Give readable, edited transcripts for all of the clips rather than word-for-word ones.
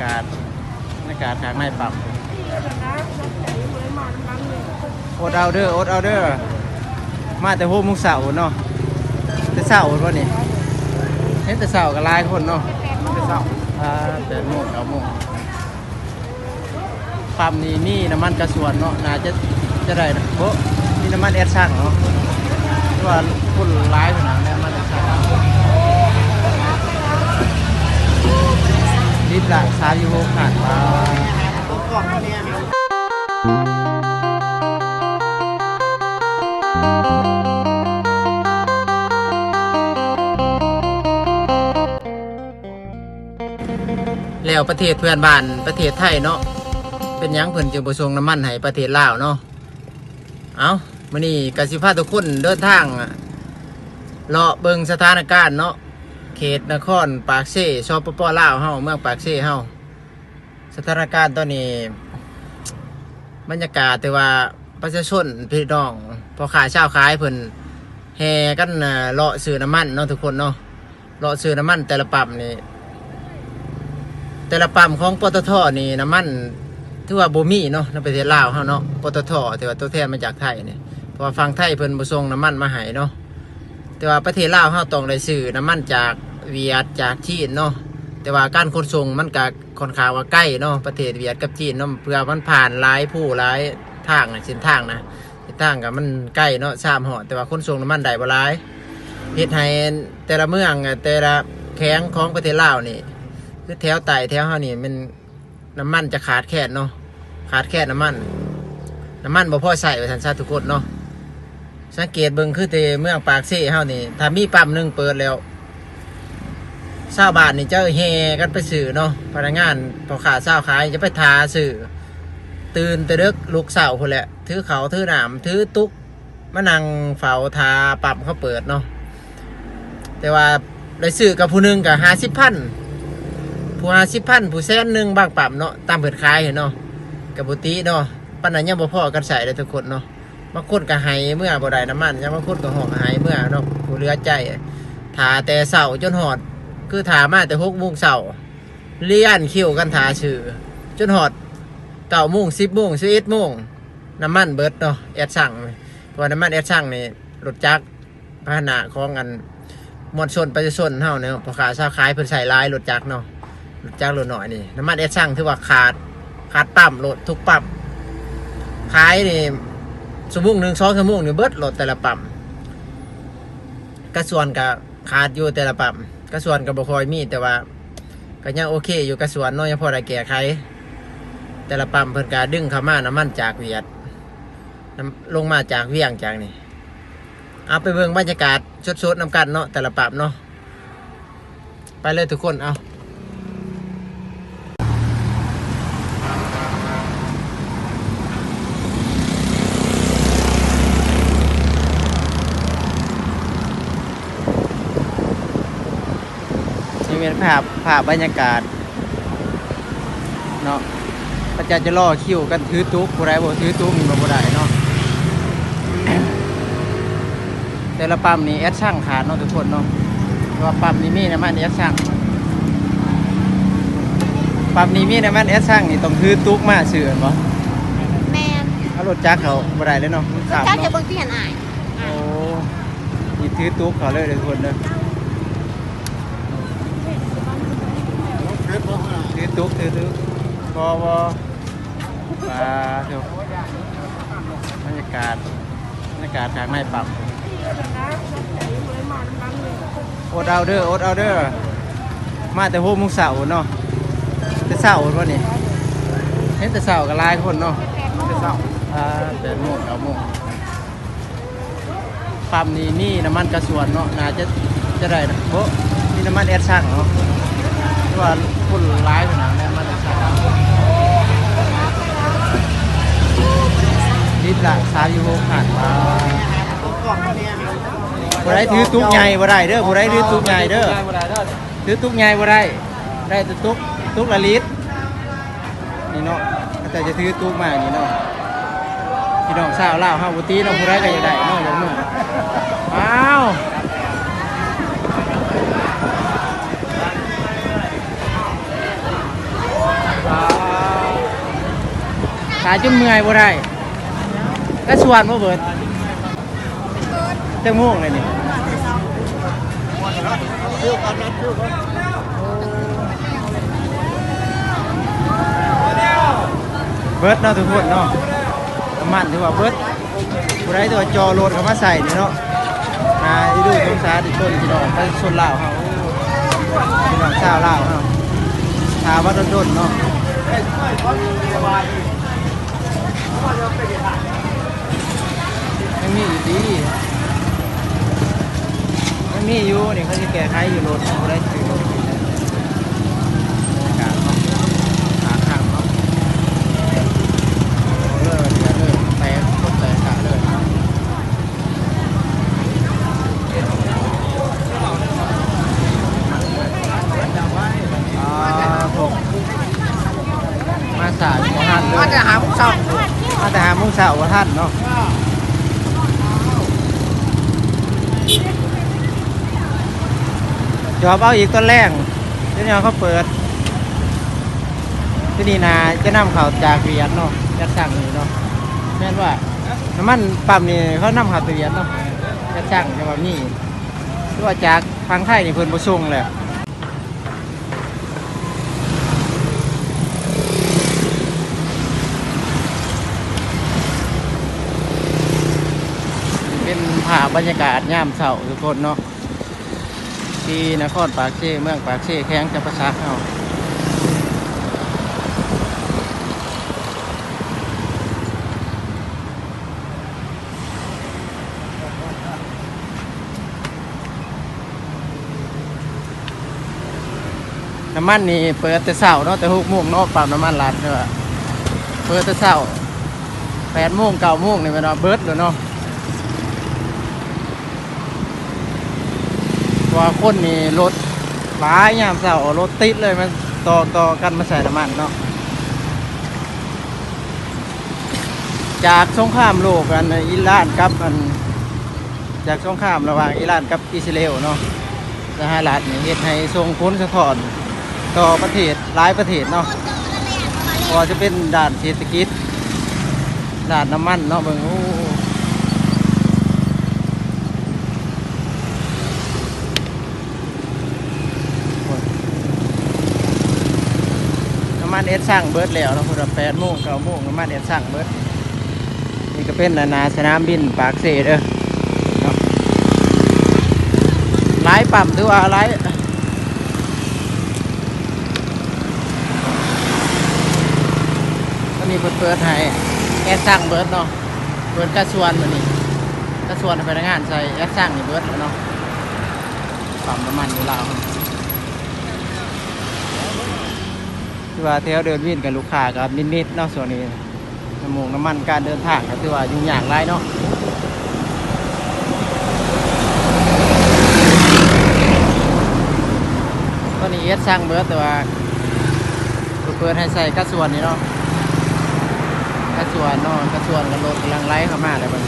บรรยากาศทางในปั๊มอดเอาเด้อมาแต่6 โมงเช้าเนาะแต่เช้าวันนี้เห็นแต่เช้าก็หลายคนเนาะแต่เช้า8 โมง 9 โมงปั๊มนี้มีน้ำมันกระสวนเนาะน่าจะได้นะโบมีน้ำมันแอดช่างเนาะว่าคนหลายขนาดนี้มันจะช่างลิตรละ36 บาทแล้วประเทศเพื่อนบ้านประเทศไทยเนาะเป็นยังเพิ่นจึงบ่ส่งน้ำมันให้ประเทศลาวเนาะเอามื้อนี้ก็สิพาทุกคนเดินทางเลาะเบิ่งสถานการณ์เนาะเขตนครปากเซ่สปป.ลาวเฮาเมืองปากเซ่เฮาสถานการณ์ตอนนี้บรรยากาศแต่ว่าประชาชนพี่น้องพ่อค้าชาวขายเพิ่นแห่กันเลาะซื้อน้ำมันเนาะทุกคนเนาะเลาะซื้อน้ำมันแต่ละปั๊มนี่แต่ละปั๊มของปตท.นี่น้ำมันถือว่าบ่มีเนาะในประเทศลาวเฮาเนาะปตท.แต่ว่าตัวแทนมาจากไทยนี่เพราะว่าฝั่งไทยเพิ่นบ่ส่งน้ำมันมาให้เนาะแต่ว่าประเทศลาวเฮาต้องได้ซื้อน้ำมันจากเวียดจากจีนเนาะแต่ว่าการขนส่งมันก็ค่อนข้างว่าใกล้เนาะประเทศเวียดกับจีนเนาะเพื่อมันผ่านหลายผู้หลายทางเส้นทางก็มันใกล้เนาะ3 ฮอดแต่ว่าขนส่งน้ำมันได้บ่หลายเฮ็ดให้แต่ละเมืองแต่ละแข้งของประเทศลาวนี่คือแถวใต้แถวเฮานี่มันน้ำมันจะขาดแคลนเนาะขาดแคลนน้ำมันบ่พอใช้ว่าซั่นซะทุกคนเนาะสังเกตเบิ่งคือแต่เมืองปากเซ่เฮานี่ถ้ามีปั๊มนึงเปิดแล้วชาวบ้านนี่จะแห่กันไปซื้อเนาะพนักงานพ่อค้าชาวขายจะไปทาซื้อตื่นแต่ดึกลุกเช้าพุ่นแหละถือข้าวถือน้ำถือตุ๊กมานั่งเฝ้าทาปั๊มเขาเปิดเนาะแต่ว่าได้ซื้อกับผู้นึงก็50,000ผู้50,000ผู้100,000บางปั๊มเนาะตามเปิดขายเนาะกับบุติเนาะปานนั้นยังบ่พอกันใส่เลยทุกคนเนาะบางคนก็ให้เมื่อบ่ได้น้ำมันยังบางคนก็หอบให้เมื่อเนาะผู้เหลือใจถาแต่เช้าจนหอดคือถามาแต่6 โมงเช้าเลี้ยนคิวกันถาชื่อจนหอด9 โมง 10 โมง 11 โมงน้ำมันเบิดเนาะแอดสั่งเพราะน้ำมันแอดสั่งนี่รถจักรพาหนะของกันมวลชนประชาชนเฮาเนี่ยพ่อค้าชาวขายเพิ่นใส่หลายรถจักรเนาะรถจักรรถน้อยนี่น้ำมันแอดสั่งถือว่าขาดปั๊มรถทุกปั๊มขายนี่ชั่วโมง1 2 ชั่วโมงนี่เบิดรถแต่ละปั๊มกระส่วนก็ขาดอยู่แต่ละปั๊มกระส่วนก็บ่ค่อยมีแต่ว่าก็ยังโอเคอยู่กระส่วนเนาะยังพอได้แก้ไขแต่ละปั๊มเพิ่นก็ดึงเข้ามาน้ำมันจากเวียดลงมาจากเวียงจากนี่เอาไปเบิ่งบรรยากาศสดๆนำกันเนาะแต่ละปั๊มเนาะไปเลยทุกคนเอาเป็นภาพบรรยากาศเนาะพระเจ้าจะล่อคิวกันถือตุ๊กผู้ใดบ่ถือตุ๊กมีบ่ได้เนาะ แต่ละปั๊มนี่แอดช่างขาดเนาะทุกคนเนาะเพราะว่าปั๊มนี้มีน้ำมันแอดช่างปั๊มนี้มีน้ำมันแอดช่างนี่ต้องถือตุ๊กมาซื้อบ่แม่นเอารถจักรเขาบ่ได้เลยเนาะจักจะเบิ่งที่เห็นอ้ายโอ้นี่ถือตุ๊กเขาเลยทุกคนเด้อถือตุ๊กพอเถอะบรรยากาศทางในปั๊มอดเอาเด้อมาแต่6 โมงเช้าเนาะแต่เช้าวันนี้เห็นแต่เช้าก็หลายคนเนาะแต่เช้า8 โมง 9 โมงปั๊มนี้มีน้ำมันกระสวนเนาะน่าจะได้นะโบมีน้ำมันแอดช่างเนาะว่าคนหลายขนาดนี้มันจะช่างลิตรละ36 บาทบ่ได้ถือตุ๊กใหญ่บ่ได้เด้อบ่ได้ถือตุ๊กใหญ่เด้อถือตุ๊กใหญ่บ่ได้แต่ตุ๊กละลิตรนี่เนาะแต่จะถือตุ๊กมานี่เนาะพี่น้องสาวลาวเฮาบ่ตีเนาะผู้ใดก็อยากได้เนาะอย่างมื้ออ้าว ขาจนเมื่อยบ่ได้ก็ชวนบ่เบิดจังม่วงเลยนี่เบิดเนาะทุกคนเนาะน้ำมันถือว่าเบิดผู้ใดตัวจอโหลดเข้ามาใส่นี่เนาะที่ดูสงสารที่ต้นที่ดอกไปส่วนลาวเฮาที่ดอกชาวลาวเฮาถามว่าโดนๆเนาะยังมีอยู่ดียังมีอยู่นี่เขาจะแก้ไขอยู่รถผู้ใดถือรถขาข้างเนาะเลยแตกรถแตกขาเลยมาสายของท่านเลยมาแต่หามุ้งเสามาแต่หามุ้งเสาของท่านเนาะจอบเอาอีกต้นแรกเดี๋ยวนี้เขาเปิดที่นี่นาจะนำเขาจากเวียดเนาะจะสั่งนี่เนาะแม่นว่าน้ำมันปั๊มนี่เขานำเขาจากเวียดเนาะจะสั่งจะแบบนี้ที่ว่าจากทางไทยนี่เพิ่นบ่ส่งเลยเป็นภาพบรรยากาศยามเช้าทุกคนเนาะที่นครปากเซ่เมืองปากเซ่แข้งจะประสาทเอาน้ำมันนี่เปิดแต่เช้าเนาะแต่6 โมงเนาะปั๊มน้ำมันรัดเนาะเปิดแต่เช้า8 โมง 9 โมงนี่มันเบิดเลยเนาะว่าคนนี่รถหลายยามเช้ารถติดเลยมันต่อกันมาใส่น้ำมันเนาะจากสงครามโลกกันอิหร่านกับจากสงครามระหว่างอิหร่านกับอิสราเอลเนาะสหรัฐนี่เฮ็ดให้ส่งผลสะท้อนต่อประเทศหลายประเทศเนาะพอจะเป็นด้านเศรษฐกิจด้านน้ำมันเนาะเบิ่งโอ้น้ำมันเอสสั่งเบิร์ดแล้วนะคุณ8 โมง 9 โมงน้ำมันเอสสั่งเบิร์ดนี่ก็เป็นนาสนามบินปากเซ่เด้อเนาะหลายปั๊มถือว่าหลายตอนนี้เปิดให้เอสสั่งเบิร์ดเนาะเบิร์ดกระชวนมานี่กระชวนพนักงานใส่เอสสั่งนี่เบิร์ดแล้วเนาะปั๊มน้ำมันอยู่ลาวคือว่าแถวเดินวิ่งกับลูกค้ากับนิดๆเนาะส่วนนี้น้ำมันการเดินทางก็คือว่ายุ่งยากหลายเนาะตอนนี้เอสสั่งเบิร์ดแต่ว่าเปิดให้ใส่กระส่วนนี่เนาะกระส่วนเนาะกระส่วนกับรถกำลังไล่เข้ามาเลยมัน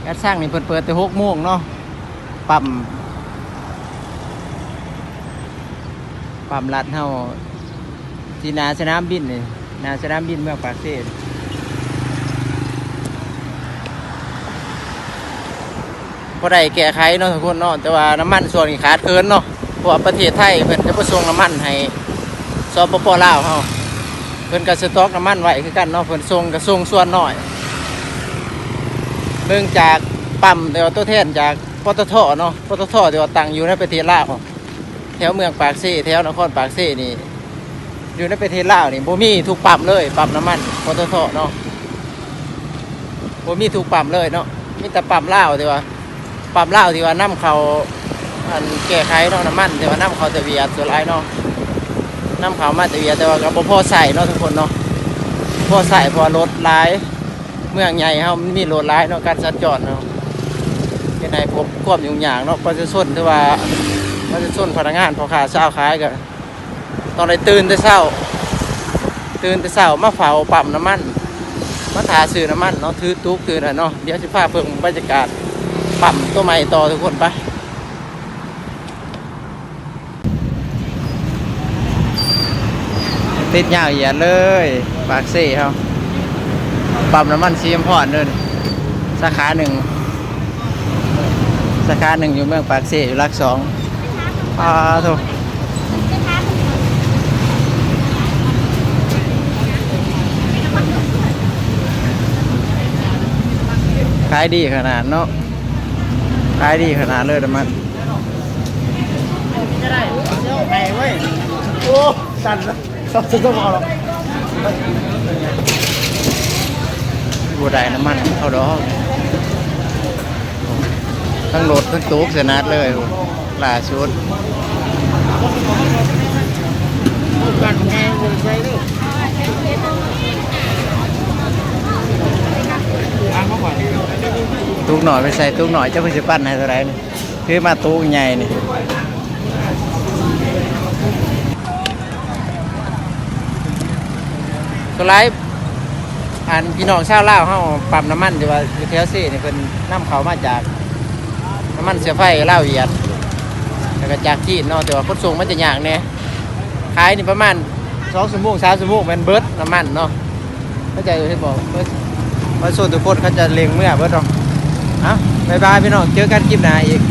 เอสสั่งนี่เปิดแต่6 โมงเนาะปั๊มลัดเฮาที่นาสนามบินนี่นาสนามบินเมืองปากเซ่พอได้แก้ไขเนาะทุกคนเนาะแต่ว่าน้ำมันส่วนนี้ขาดเกินเนาะเพราะว่าประเทศไทยเพิ่นจะประส่งน้ำมันให้สปป.ลาวเฮาเพิ่นก็สต็อกน้ำมันไว้คือกันเนาะเพิ่นส่งก็ส่งส่วนน้อยเบิ่งจากปั๊มแต่ว่าตัวแทนจากปตท.เนาะปตท.ที่ว่าตั้งอยู่ในประเทศลาวแถวเมืองปากเซ่แถวนครปากเซ่นี่อยู่ในประเทศลาวนี่บ่มีทุกปั๊มเลยปั๊มน้ำมันปตท.เนาะบ่มีทุกปั๊มเลยเนาะมีแต่ปั๊มลาวที่ว่าปั๊มลาวที่ว่านํเขาแก้ไขเนาะน้ำมันที่ว่านํเขาแต่เวียดส่วนหลายเนาะนํเขามาแต่เวียดแต่ว่าก็บ่พอใส่เนาะทุกคนเนาะพอใส่พอรถหลายเมืองใหญ่เฮามันมีรถหลายเนาะการสัญจรเนาะเป็นให้พบความยุ่งยากเนาะประชาชนที่ว่าประชาชนพนักงานพ่อค้าเช้าขายก็ต้องได้ตื่นแต่เช้ามาเฝ้าปั๊มน้ำมันมาถาซื้อน้ำมันเนาะถือตุ๊กถือน่ะเนาะเดี๋ยวสิพาเพิ่งบรรยากาศปั๊มตัวใหม่ต่อทุกคนไป ติดยาวเหยียดเลยปากเซ่เขาปั๊มน้ำมันซีเอ็มพอร์ตเลยสาขาหนึ่งอยู่เมืองปากเซ่อยู่หลัก 2โถขายดีขนาดเนาะขายดีขนาดเลยแต่มันจะได้เจ้าไงเว้ยโอ้สั่นแล้วต้องเอาหรอกบัวได้น้ำมันเขาดอกทั้งรถทั้งตู้เสียนัดเลยล่าสุดตู้หน่อยไปใส่ตู้หน่อยเจ้าเพื่อนปั้นให้เท่าไรนี่คือมาตู้ใหญ่นี่ตัวไรอันพี่น้องชาวลาวเขาปั๊มน้ำมันอยู่ว่าอยู่แถวซี่นี่เป็นน้ำเขามาจากน้ำมันเสียไฟลาวเวียดแล้วก็จากจีนเนาะแต่ว่าขนส่งมันจะยากเนี่ยขายนี่ประมาณ2 ชั่วโมง 3 ชั่วโมงเป็นเบิร์ดน้ำมันเนาะเข้าใจอยู่ที่บอกเบิร์ดมาส่วนทุกคนเขาจะเล็งเมื่อเบิร์ดหรอกบ๊ายบายพี่น้องเจอกันคลิปหน้าอีก